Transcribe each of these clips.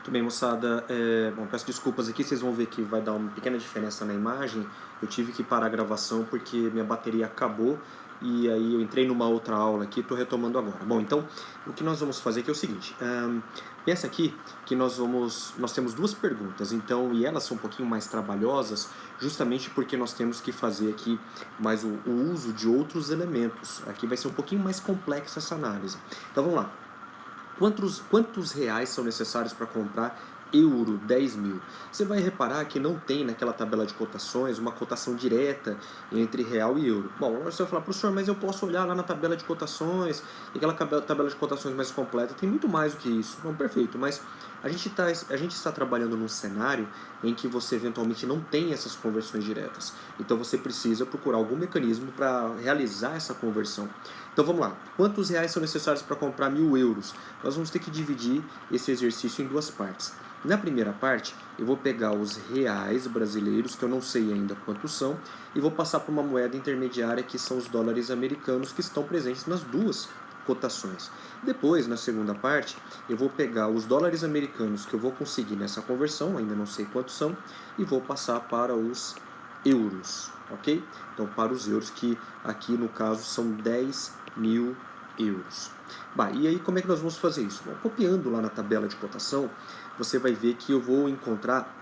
Muito bem, moçada. Bom, peço desculpas aqui, vocês vão ver que vai dar uma pequena diferença na imagem. Eu tive que parar a gravação porque minha bateria acabou e aí eu entrei numa outra aula aqui e estou retomando agora. Bom, então, o que nós vamos fazer aqui é o seguinte. Pensa aqui que nós temos duas perguntas, então, e elas são um pouquinho mais trabalhosas, justamente porque nós temos que fazer aqui mais o uso de outros elementos. Aqui vai ser um pouquinho mais complexa essa análise. Então, vamos lá. Quantos reais são necessários para comprar euro 10 mil? Você vai reparar que não tem naquela tabela de cotações uma cotação direta entre real e euro. Bom, você vai falar, professor, mas eu posso olhar lá na tabela de cotações, e aquela tabela de cotações mais completa tem muito mais do que isso. Não, perfeito, mas a gente está trabalhando num cenário em que você eventualmente não tem essas conversões diretas. Então você precisa procurar algum mecanismo para realizar essa conversão. Então vamos lá. Quantos reais são necessários para comprar 1000 euros? Nós vamos ter que dividir esse exercício em duas partes. Na primeira parte, eu vou pegar os reais brasileiros, que eu não sei ainda quantos são, e vou passar para uma moeda intermediária, que são os dólares americanos, que estão presentes nas duas cotações. Depois, na segunda parte, eu vou pegar os dólares americanos que eu vou conseguir nessa conversão, ainda não sei quantos são, e vou passar para os euros, ok? Então, para os euros, que aqui no caso são 10 mil euros. Bah, e aí como é que nós vamos fazer isso? Bom, copiando lá na tabela de cotação, você vai ver que eu vou encontrar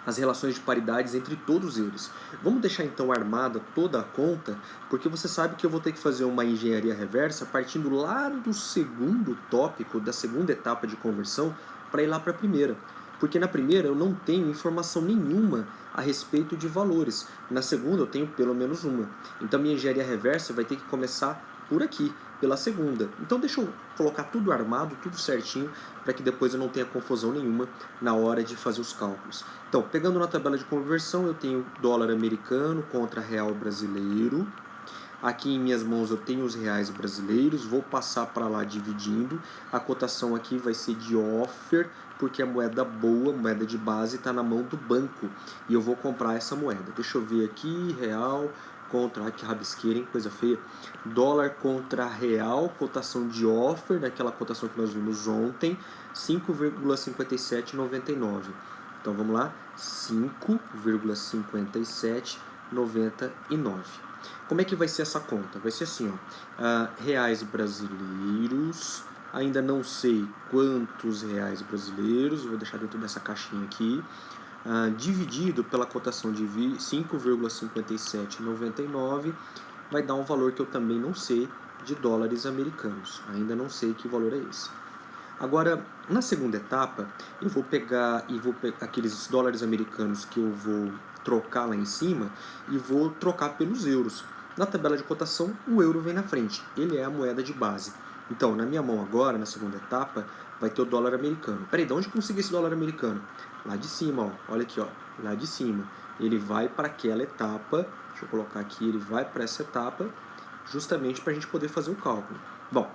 as relações de paridades entre todos eles. Vamos deixar então armada toda a conta, porque você sabe que eu vou ter que fazer uma engenharia reversa partindo lá do segundo tópico, da segunda etapa de conversão, para ir lá para a primeira. Porque na primeira eu não tenho informação nenhuma a respeito de valores. Na segunda eu tenho pelo menos uma. Então minha engenharia reversa vai ter que começar por aqui, pela segunda. Então deixa eu colocar tudo armado, tudo certinho, para que depois eu não tenha confusão nenhuma na hora de fazer os cálculos. Então, pegando na tabela de conversão, eu tenho dólar americano contra real brasileiro. Aqui em minhas mãos eu tenho os reais brasileiros, vou passar para lá dividindo. A cotação aqui vai ser de offer, porque a moeda boa, moeda de base, está na mão do banco. E eu vou comprar essa moeda. Deixa eu ver aqui, real contra, ai que rabisqueira, hein, coisa feia. Dólar contra real, cotação de offer, daquela cotação que nós vimos ontem, 5,5799. Então vamos lá, 5,5799. Como é que vai ser essa conta? Vai ser assim, ó, reais brasileiros, ainda não sei quantos reais brasileiros, vou deixar dentro dessa caixinha aqui, dividido pela cotação de 5,5799, vai dar um valor que eu também não sei de dólares americanos. Ainda não sei que valor é esse. Agora, na segunda etapa, eu vou pegar aqueles dólares americanos que eu vou trocar lá em cima e vou trocar pelos euros. Na tabela de cotação, o euro vem na frente. Ele é a moeda de base. Então, na minha mão agora, na segunda etapa, vai ter o dólar americano. Peraí, de onde eu consegui esse dólar americano? Lá de cima, ó. Olha aqui, ó. Lá de cima. Ele vai para aquela etapa. Deixa eu colocar aqui. Ele vai para essa etapa justamente para a gente poder fazer o cálculo. Bom,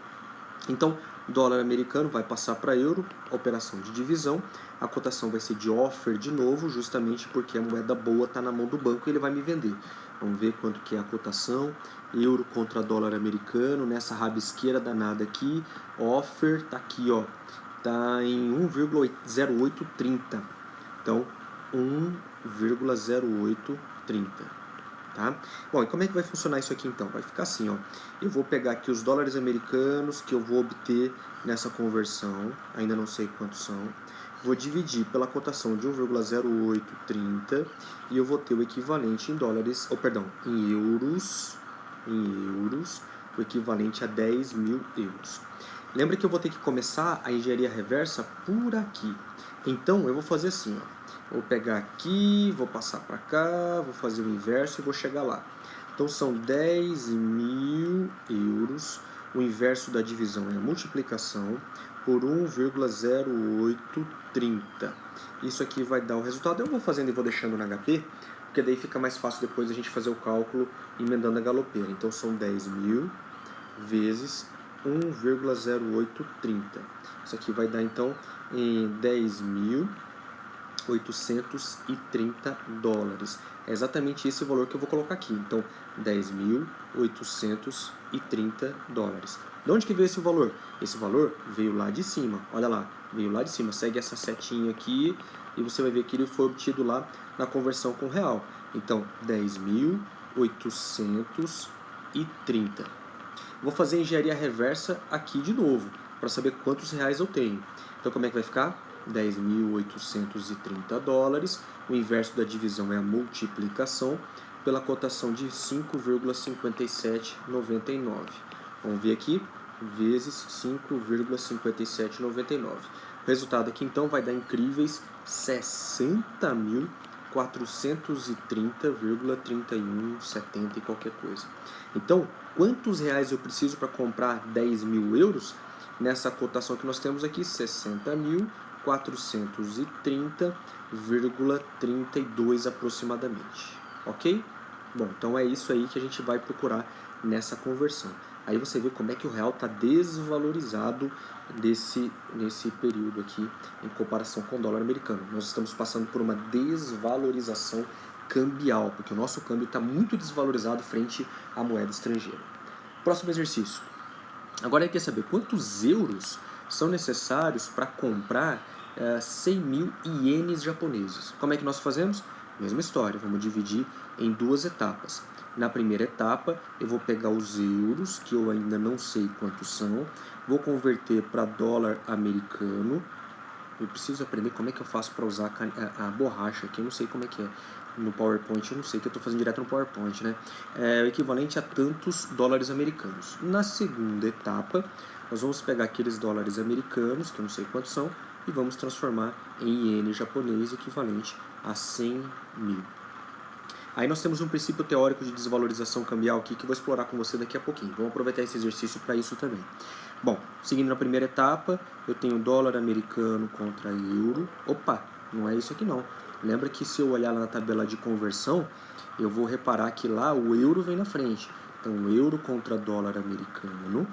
então, dólar americano vai passar para euro, operação de divisão. A cotação vai ser de offer de novo, justamente porque a moeda boa está na mão do banco e ele vai me vender. Vamos ver quanto que é a cotação. Euro contra dólar americano, nessa rabisqueira danada aqui. Offer está aqui, ó. Está em 1,0830. Então, 1,0830. Tá? Bom, e como é que vai funcionar isso aqui então? Vai ficar assim, ó. Eu vou pegar aqui os dólares americanos que eu vou obter nessa conversão, ainda não sei quantos são. Vou dividir pela cotação de 1,0830 e eu vou ter o equivalente em dólares, em euros, o equivalente a 10 mil euros. Lembra que eu vou ter que começar a engenharia reversa por aqui. Então eu vou fazer assim, ó. Vou pegar aqui, vou passar para cá, vou fazer o inverso e vou chegar lá. Então são 10 mil euros. O inverso da divisão é a multiplicação por 1,0830. Isso aqui vai dar o resultado. Eu vou fazendo e vou deixando no HP, porque daí fica mais fácil depois a gente fazer o cálculo emendando a galopeira. Então são 10 mil vezes 1,0830. Isso aqui vai dar então em 10 mil 10.830 dólares. É exatamente esse o valor que eu vou colocar aqui. Então, 10.830 dólares. De onde que veio esse valor? Esse valor veio lá de cima. Olha lá, veio lá de cima. Segue essa setinha aqui e você vai ver que ele foi obtido lá na conversão com real. Então, 10.830. Vou fazer engenharia reversa aqui de novo, para saber quantos reais eu tenho. Então, como é que vai ficar? 10.830 dólares. O inverso da divisão é a multiplicação pela cotação de 5,5799. Vamos ver aqui, vezes 5,5799. O resultado aqui, então, vai dar incríveis 60.430,3170 e qualquer coisa. Então, quantos reais eu preciso para comprar 10.000 euros? Nessa cotação que nós temos aqui, 60.430,32 aproximadamente. Ok? Bom, então é isso aí que a gente vai procurar nessa conversão. Aí você vê como é que o real está desvalorizado nesse período aqui em comparação com o dólar americano. Nós estamos passando por uma desvalorização cambial, porque o nosso câmbio está muito desvalorizado frente à moeda estrangeira. Próximo exercício. Agora quer saber quantos euros são necessários para comprar 100.000 ienes japoneses. Como é que nós fazemos? Mesma história, vamos dividir em duas etapas. Na primeira etapa, eu vou pegar os euros, que eu ainda não sei quantos são, vou converter para dólar americano. Eu preciso aprender como é que eu faço para usar a borracha aqui, eu não sei como é que é. No PowerPoint, eu não sei, que eu estou fazendo direto no PowerPoint, né? É o equivalente a tantos dólares americanos. Na segunda etapa, nós vamos pegar aqueles dólares americanos, que eu não sei quantos são, e vamos transformar em iene japonês, equivalente a 100.000. Aí nós temos um princípio teórico de desvalorização cambial aqui que eu vou explorar com você daqui a pouquinho. Vamos aproveitar esse exercício para isso também. Bom, seguindo na primeira etapa, eu tenho dólar americano contra euro. Opa, não é isso aqui não. Lembra que se eu olhar lá na tabela de conversão, eu vou reparar que lá o euro vem na frente. Então, euro contra dólar americano.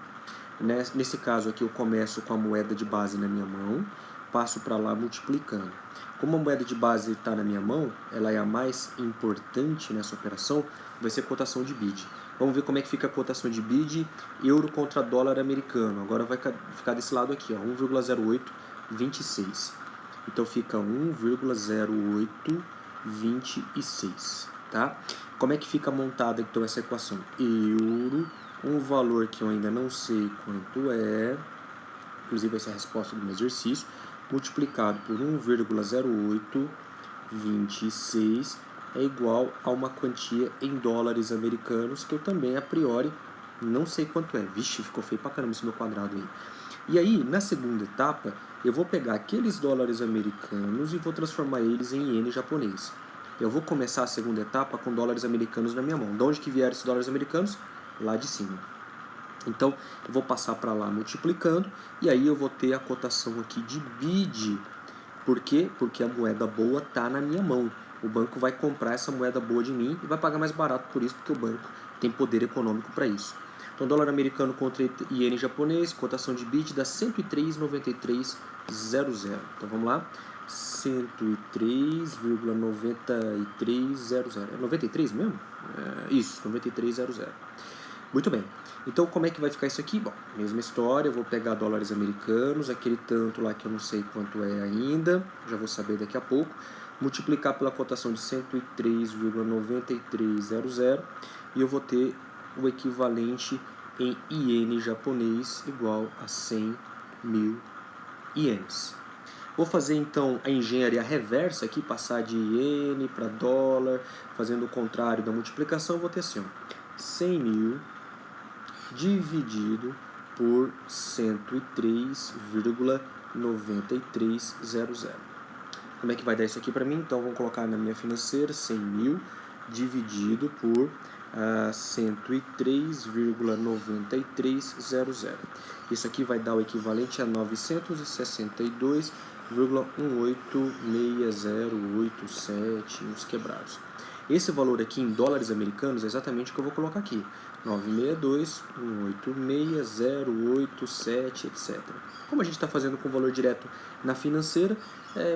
Nesse caso aqui, eu começo com a moeda de base na minha mão, passo para lá multiplicando. Como a moeda de base está na minha mão, ela é a mais importante nessa operação, vai ser cotação de bid. Vamos ver como é que fica a cotação de bid, euro contra dólar americano. Agora vai ficar desse lado aqui, 1,0826. Então fica 1,0826, tá? Como é que fica montada então essa equação? Euro, um valor que eu ainda não sei quanto é, inclusive essa é a resposta do meu exercício, multiplicado por 1,0826 é igual a uma quantia em dólares americanos, que eu também, a priori, não sei quanto é. Vixe, ficou feio pra caramba esse meu quadrado aí. E aí, na segunda etapa, eu vou pegar aqueles dólares americanos e vou transformar eles em iene japonês. Eu vou começar a segunda etapa com dólares americanos na minha mão. De onde que vieram esses dólares americanos? Lá de cima. Então, eu vou passar para lá multiplicando, e aí eu vou ter a cotação aqui de bid. Por quê? Porque a moeda boa está na minha mão. O banco vai comprar essa moeda boa de mim e vai pagar mais barato por isso, porque o banco tem poder econômico para isso. Então, dólar americano contra iene japonês, cotação de bid dá 103,9300. Então, vamos lá. 103,9300. É 93 mesmo? Isso, 9300. Muito bem. Então, como é que vai ficar isso aqui? Bom, mesma história, eu vou pegar dólares americanos, aquele tanto lá que eu não sei quanto é ainda, já vou saber daqui a pouco, multiplicar pela cotação de 103,9300 e eu vou ter o equivalente em iene japonês igual a 100.000 ienes. Vou fazer então a engenharia reversa aqui, passar de iene para dólar, fazendo o contrário da multiplicação, vou ter assim, ó, 100.000 dividido por 103,9300. Como é que vai dar isso aqui para mim? Então, vamos colocar na minha financeira 100.000 dividido por 103,9300. Isso aqui vai dar o equivalente a 962,186087, uns quebrados. Esse valor aqui em dólares americanos é exatamente o que eu vou colocar aqui. 962.186.087, etc. Como a gente está fazendo com valor direto na financeira,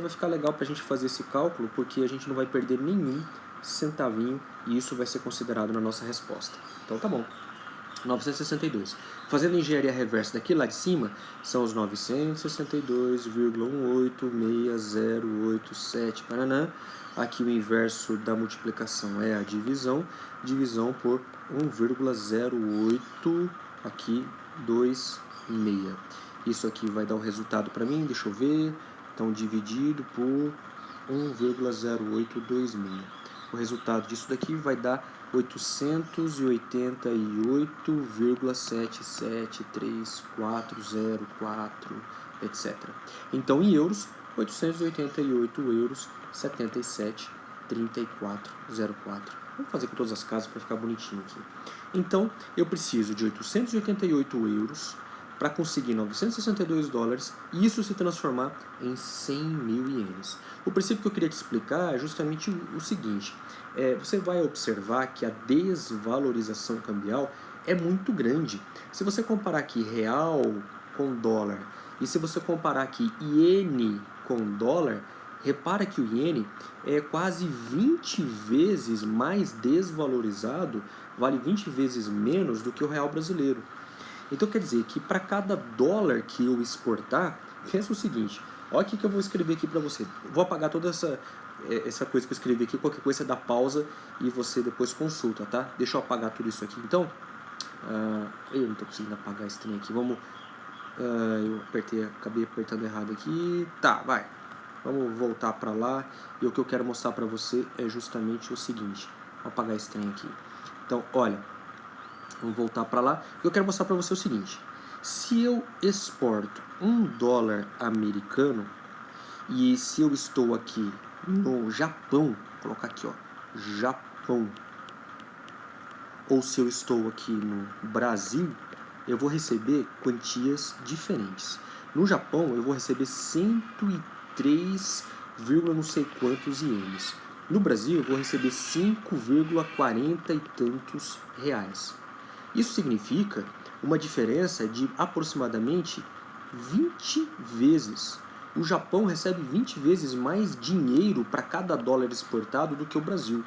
vai ficar legal para a gente fazer esse cálculo, porque a gente não vai perder nenhum centavinho e isso vai ser considerado na nossa resposta. Então tá bom. 962. Fazendo engenharia reversa daqui lá de cima, são os 962,186.087, paranã. Aqui o inverso da multiplicação é a divisão, divisão por 1,08, aqui 26. Isso aqui vai dar o resultado para mim, deixa eu ver, então dividido por 1,0826. O resultado disso daqui vai dar 888,7733404, etc. Então, em euros, 888 euros 773404. Vamos fazer com todas as casas para ficar bonitinho aqui. Então, eu preciso de 888 euros para conseguir 962 dólares e isso se transformar em 100 mil ienes. O princípio que eu queria te explicar é justamente o seguinte. Você vai observar que a desvalorização cambial é muito grande. Se você comparar aqui real com dólar e se você comparar aqui iene com dólar, repara que o iene é quase 20 vezes mais desvalorizado, vale 20 vezes menos do que o real brasileiro. Então quer dizer que para cada dólar que eu exportar, pensa o seguinte, olha o que eu vou escrever aqui para você. Vou apagar toda essa coisa que eu escrevi aqui, qualquer coisa você dá pausa e você depois consulta, tá? Deixa eu apagar tudo isso aqui. Então, eu não estou conseguindo apagar esse trem aqui. Vamos, eu acabei apertando errado aqui. Tá, vai. Vamos voltar para lá. E o que eu quero mostrar para você é justamente o seguinte. Vou apagar esse trem aqui. Então, olha, vamos voltar para lá. Eu quero mostrar para você o seguinte. Se eu exporto $1 americano e se eu estou aqui no Japão, vou colocar aqui, ó, Japão, ou se eu estou aqui no Brasil, eu vou receber quantias diferentes. No Japão, eu vou receber 103, não sei quantos ienes. No Brasil, eu vou receber 5,40 e tantos reais. Isso significa uma diferença de aproximadamente 20 vezes. O Japão recebe 20 vezes mais dinheiro para cada dólar exportado do que o Brasil.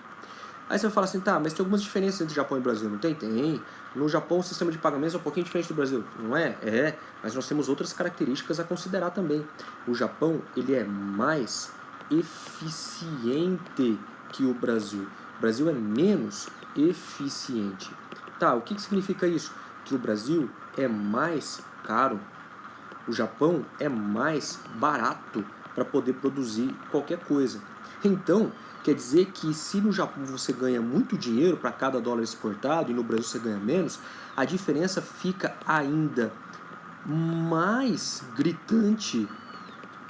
Aí você vai falar assim, tá, mas tem algumas diferenças entre Japão e Brasil, não tem? Tem. No Japão o sistema de pagamentos é um pouquinho diferente do Brasil, não é? É, mas nós temos outras características a considerar também. O Japão, ele é mais eficiente que o Brasil. O Brasil é menos eficiente. Tá, o que significa isso? Que o Brasil é mais caro. O Japão é mais barato para poder produzir qualquer coisa. Então, quer dizer que se no Japão você ganha muito dinheiro para cada dólar exportado e no Brasil você ganha menos, a diferença fica ainda mais gritante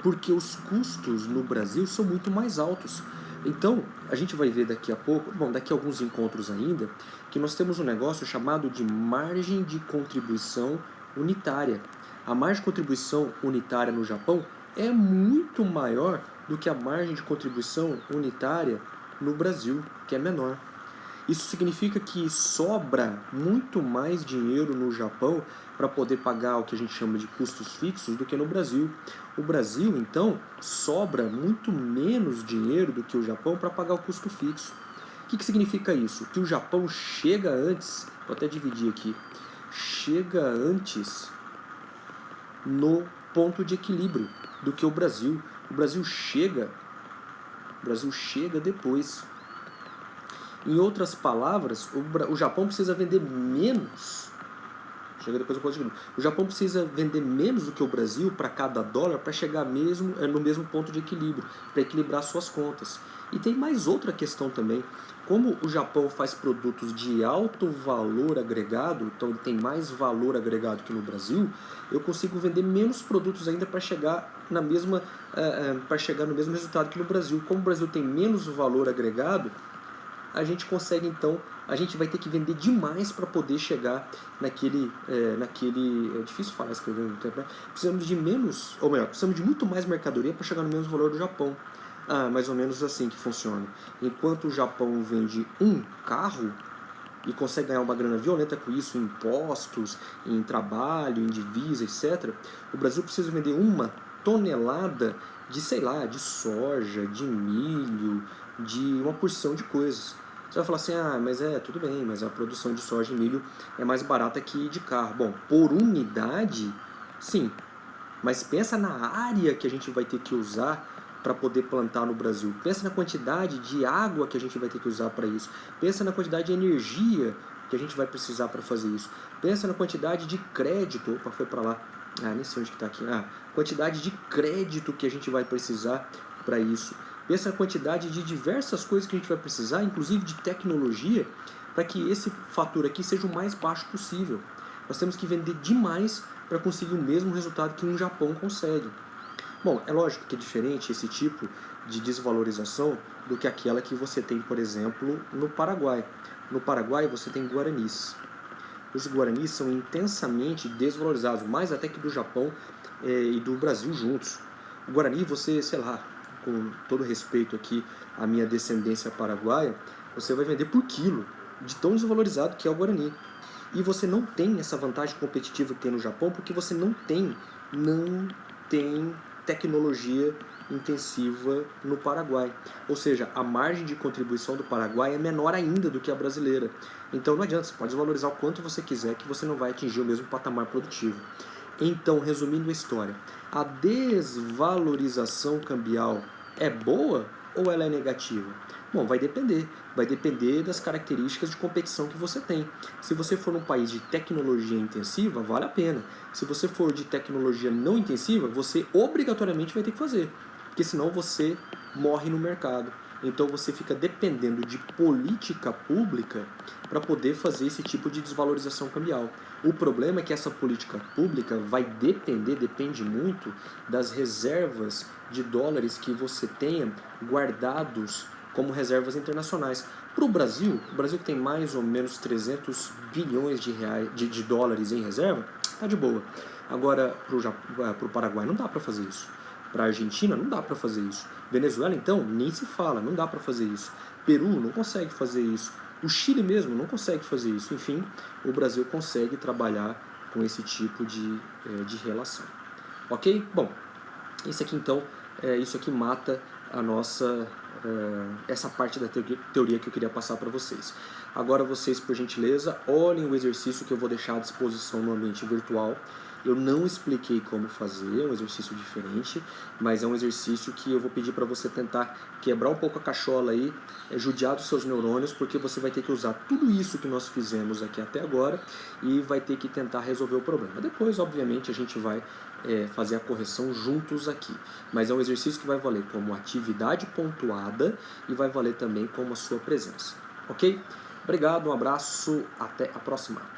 porque os custos no Brasil são muito mais altos. Então, a gente vai ver daqui a pouco, daqui a alguns encontros ainda, que nós temos um negócio chamado de margem de contribuição unitária. A margem de contribuição unitária no Japão é muito maior do que a margem de contribuição unitária no Brasil, que é menor. Isso significa que sobra muito mais dinheiro no Japão para poder pagar o que a gente chama de custos fixos do que no Brasil. O Brasil, então, sobra muito menos dinheiro do que o Japão para pagar o custo fixo. O que significa isso? Que o Japão chega antes, vou até dividir aqui, chega antes no ponto de equilíbrio do que o Brasil. O Brasil chega depois. Em outras palavras, o Japão precisa vender menos. Chega depois do ponto de equilíbrio. O Japão precisa vender menos do que o Brasil para cada dólar para chegar no mesmo ponto de equilíbrio, para equilibrar suas contas. E tem mais outra questão também. Como o Japão faz produtos de alto valor agregado, então ele tem mais valor agregado que no Brasil, eu consigo vender menos produtos ainda para chegar no mesmo resultado que no Brasil. Como o Brasil tem menos valor agregado, a gente consegue então, a gente vai ter que vender demais para poder chegar naquele, é difícil falar, escrever no tempo, né? Precisamos de menos, ou melhor, precisamos de muito mais mercadoria para chegar no mesmo valor do Japão. Ah, mais ou menos assim que funciona. Enquanto o Japão vende um carro e consegue ganhar uma grana violenta com isso, em impostos, em trabalho, em divisa, etc., o Brasil precisa vender 1 tonelada de, sei lá, de soja, de milho, de uma porção de coisas. Você vai falar assim, ah, mas tudo bem, mas a produção de soja e milho é mais barata que de carro. Bom, por unidade, sim, mas pensa na área que a gente vai ter que usar para poder plantar no Brasil. Pensa na quantidade de água que a gente vai ter que usar para isso. Pensa na quantidade de energia que a gente vai precisar para fazer isso. Pensa na quantidade de crédito. Opa, foi para lá. Ah, nem sei onde que está aqui. Ah, quantidade de crédito que a gente vai precisar para isso. Pensa na quantidade de diversas coisas que a gente vai precisar, inclusive de tecnologia, para que esse fator aqui seja o mais baixo possível. Nós temos que vender demais para conseguir o mesmo resultado que um Japão consegue. Bom, é lógico que é diferente esse tipo de desvalorização do que aquela que você tem, por exemplo, no Paraguai. No Paraguai você tem guaranis. Os guaranis são intensamente desvalorizados, mais até que do Japão e do Brasil juntos. O guarani, você, sei lá, com todo respeito aqui à minha descendência paraguaia, você vai vender por quilo, de tão desvalorizado que é o guarani. E você não tem essa vantagem competitiva que tem no Japão, porque você não tem tecnologia intensiva no Paraguai. Ou seja, a margem de contribuição do Paraguai é menor ainda do que a brasileira. Então não adianta, você pode desvalorizar o quanto você quiser, que você não vai atingir o mesmo patamar produtivo. Então, resumindo a história, a desvalorização cambial é boa ou ela é negativa? Bom, vai depender. Vai depender das características de competição que você tem. Se você for um país de tecnologia intensiva, vale a pena. Se você for de tecnologia não intensiva, você obrigatoriamente vai ter que fazer. Porque senão você morre no mercado. Então você fica dependendo de política pública para poder fazer esse tipo de desvalorização cambial. O problema é que essa política pública depende muito das reservas de dólares que você tenha guardados como reservas internacionais. Para o Brasil que tem mais ou menos 300 bilhões de dólares em reserva, tá de boa. Agora, para o Paraguai não dá para fazer isso. Para a Argentina não dá para fazer isso. Venezuela, então, nem se fala, não dá para fazer isso. Peru não consegue fazer isso. O Chile mesmo não consegue fazer isso. Enfim, o Brasil consegue trabalhar com esse tipo de relação. Ok? Bom, isso aqui então, isso aqui mata a nossa essa parte da teoria que eu queria passar para vocês. Agora vocês, por gentileza, olhem o exercício que eu vou deixar à disposição no ambiente virtual. Eu não expliquei como fazer, é um exercício diferente, mas é um exercício que eu vou pedir para você tentar quebrar um pouco a cachola aí, judiar dos seus neurônios, porque você vai ter que usar tudo isso que nós fizemos aqui até agora e vai ter que tentar resolver o problema. Depois, obviamente, a gente vai fazer a correção juntos aqui. Mas é um exercício que vai valer como atividade pontuada e vai valer também como a sua presença. Ok? Obrigado, um abraço, até a próxima.